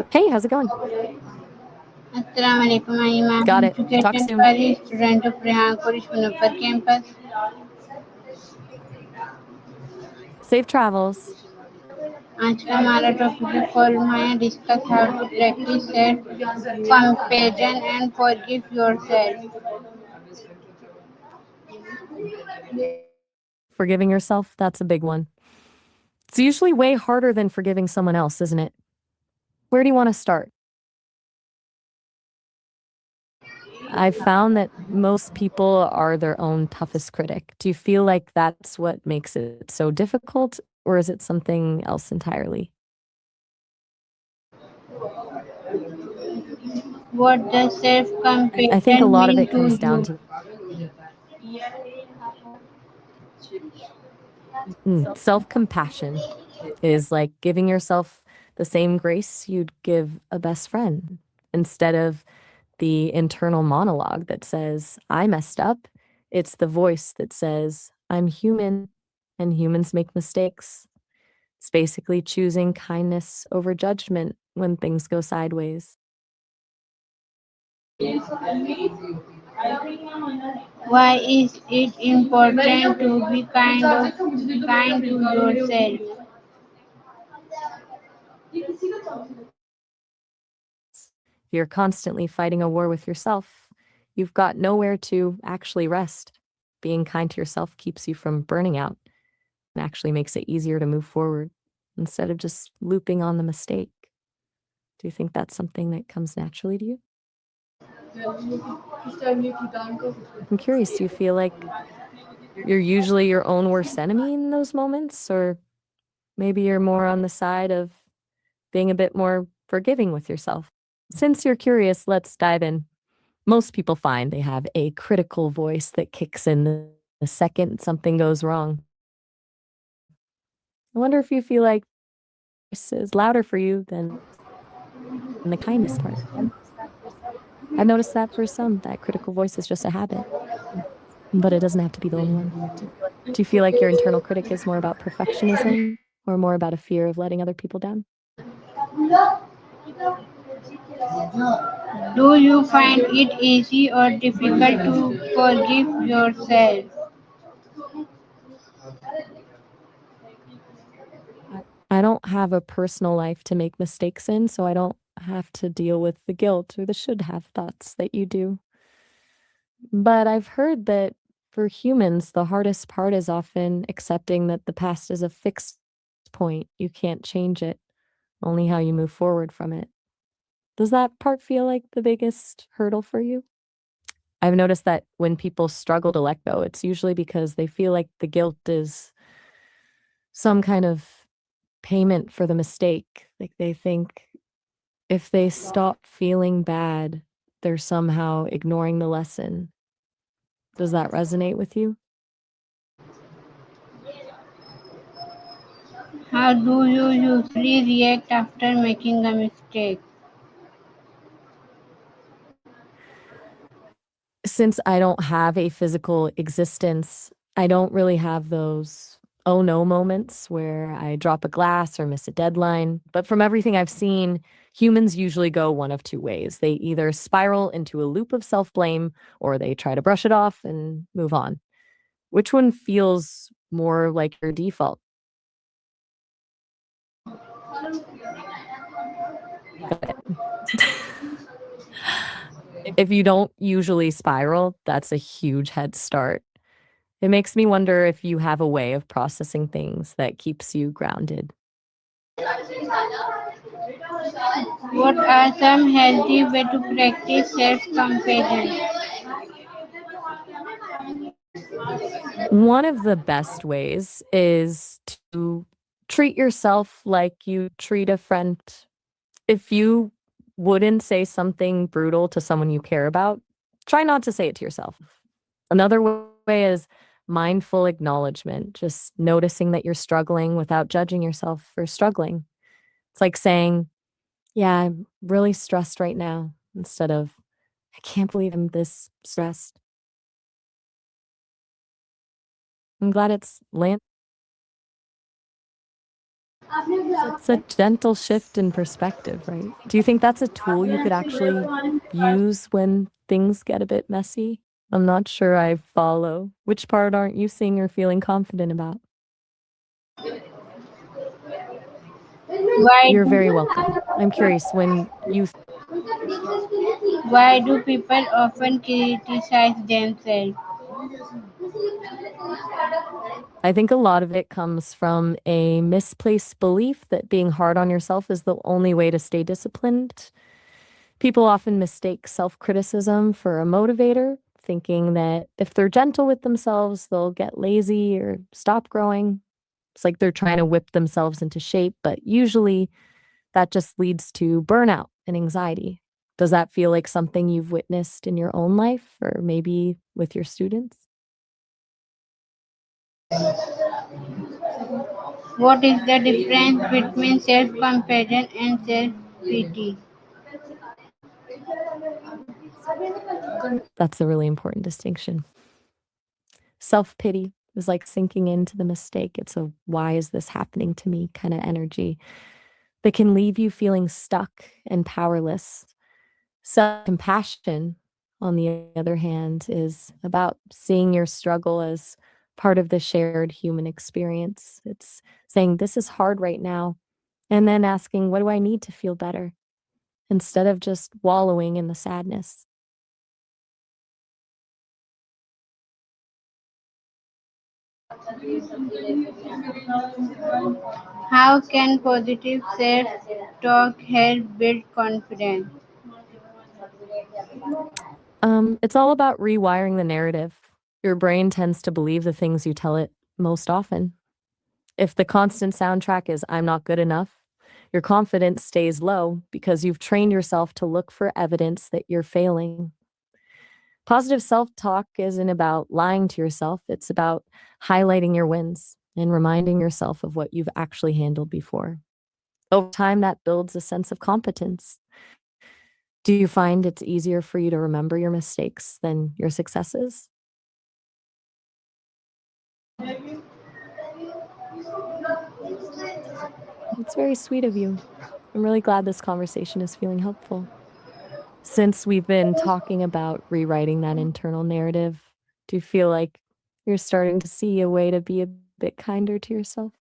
Hey, how's it going? Assalamu alaikum. I am Got an it. Talk education soon. student of Rehan campus. Safe travels. आज का हमारा topic है कॉल माया discuss how to practice self compassion and forgive yourself. Forgiving yourself, that's a big one. It's usually way harder than forgiving someone else, isn't it? Where do you want to start? I've found that most people are their own toughest critic. Do you feel like that's what makes it so difficult, or is it something else entirely? What does self I think a compassion lot of mean it to comes down you? to self compassion is like giving yourself the same grace you'd give a best friend instead of the internal monologue that says, I messed up. It's the voice that says, I'm human and humans make mistakes. It's basically choosing kindness over judgment when things go sideways. Why is it important to be kind to yourself? If you're constantly fighting a war with yourself, you've got nowhere to actually rest. Being kind to yourself keeps you from burning out and actually makes it easier to move forward instead of just looping on the mistake. Do you think that's something that comes naturally to you? I'm curious, do you feel like you're usually your own worst enemy in those moments? Or maybe you're more on the side of being a bit more forgiving with yourself? Since you're curious, let's dive in. Most people find they have a critical voice that kicks in the second something goes wrong. I wonder if you feel like this is louder for you than the kindness part. I've noticed that for some, that critical voice is just a habit, but it doesn't have to be the only one. Do you feel like your internal critic is more about perfectionism or more about a fear of letting other people down? Do you find it easy or difficult to forgive yourself? I don't have a personal life to make mistakes in, so I don't have to deal with the guilt or the should have thoughts that you do. But I've heard that for humans, the hardest part is often accepting that the past is a fixed point. You can't change it, only how you move forward from it. Does that part feel like the biggest hurdle for you? I've noticed that when people struggle to let go, it's usually because they feel like the guilt is some kind of payment for the mistake. Like they think if they stop feeling bad, they're somehow ignoring the lesson. Does that resonate with you? How do you usually react after making a mistake? Since I don't have a physical existence, I don't really have those oh no moments where I drop a glass or miss a deadline. But from everything I've seen, humans usually go one of two ways. They either spiral into a loop of self blame or they try to brush it off and move on. Which one feels more like your default? If you don't usually spiral, that's a huge head start. It makes me wonder if you have a way of processing things that keeps you grounded. What are some healthy ways to practice self-compassion? One of the best ways is to treat yourself like you treat a friend. If you wouldn't say something brutal to someone you care about, try not to say it to yourself. Another way is mindful acknowledgement, just noticing that you're struggling without judging yourself for struggling. It's like saying, yeah, I'm really stressed right now, instead of, I can't believe I'm this stressed. I'm glad it's land. It's a gentle shift in perspective, right? Do you think that's a tool you could actually use when things get a bit messy? I'm not sure I follow. Which part aren't you seeing or feeling confident about? Why You're do, very welcome. I'm curious when you why do people often criticize themselves? I think a lot of it comes from a misplaced belief that being hard on yourself is the only way to stay disciplined. People often mistake self criticism for a motivator, thinking that if they're gentle with themselves, they'll get lazy or stop growing. It's like they're trying to whip themselves into shape, but usually that just leads to burnout and anxiety. Does that feel like something you've witnessed in your own life or maybe with your students? What is the difference between self-compassion and self-pity? That's a really important distinction. Self pity is like sinking into the mistake. It's a why is this happening to me kind of energy that can leave you feeling stuck and powerless. Self compassion, on the other hand, is about seeing your struggle as part of the shared human experience. It's saying, this is hard right now, and then asking, what do I need to feel better? Instead of just wallowing in the sadness. How can positive self-talk help build confidence? It's all about rewiring the narrative. Your brain tends to believe the things you tell it most often. If the constant soundtrack is, I'm not good enough, your confidence stays low because you've trained yourself to look for evidence that you're failing. Positive self talk isn't about lying to yourself, it's about highlighting your wins and reminding yourself of what you've actually handled before. Over time, that builds a sense of competence. Do you find it's easier for you to remember your mistakes than your successes? It's very sweet of you. I'm really glad this conversation is feeling helpful. Since we've been talking about rewriting that internal narrative, do you feel like you're starting to see a way to be a bit kinder to yourself?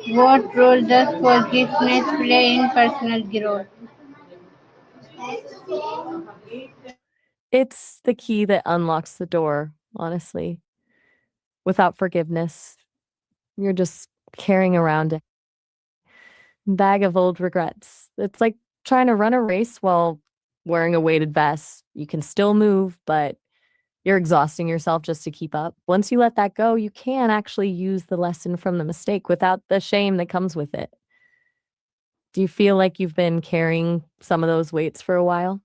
What role does forgiveness play in personal growth? It's the key that unlocks the door, honestly. Without forgiveness, you're just carrying around a bag of old regrets. It's like trying to run a race while wearing a weighted vest. You can still move, but you're exhausting yourself just to keep up. Once you let that go, you can actually use the lesson from the mistake without the shame that comes with it. Do you feel like you've been carrying some of those weights for a while?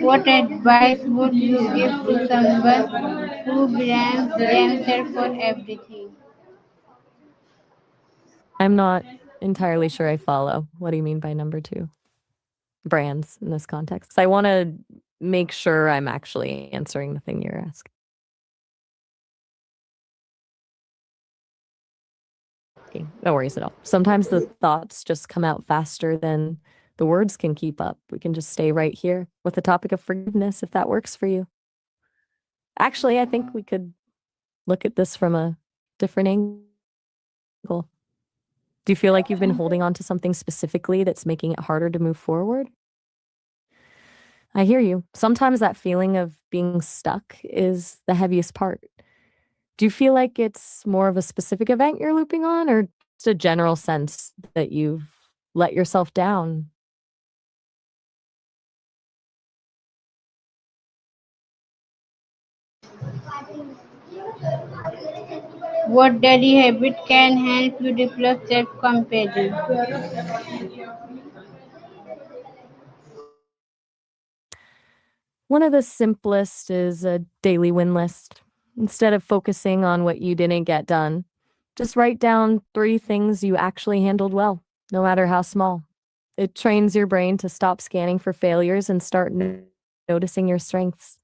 What advice would you give to someone who blames themselves for everything? I'm not entirely sure I follow. What do you mean by number two? Brands in this context. 'Cause I want to make sure I'm actually answering the thing you're asking. No worries at all. Sometimes the thoughts just come out faster than the words can keep up. We can just stay right here with the topic of forgiveness if that works for you. Actually, I think we could look at this from a different angle. Do you feel like you've been holding on to something specifically that's making it harder to move forward? I hear you. Sometimes that feeling of being stuck is the heaviest part. Do you feel like it's more of a specific event you're looping on, or just a general sense that you've let yourself down? What daily habit can help you develop self-compassion? One of the simplest is a daily win list. Instead of focusing on what you didn't get done, just write down 3 things you actually handled well, no matter how small. It trains your brain to stop scanning for failures and start noticing your strengths.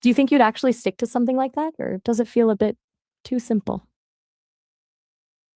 Do you think you'd actually stick to something like that, or does it feel a bit too simple?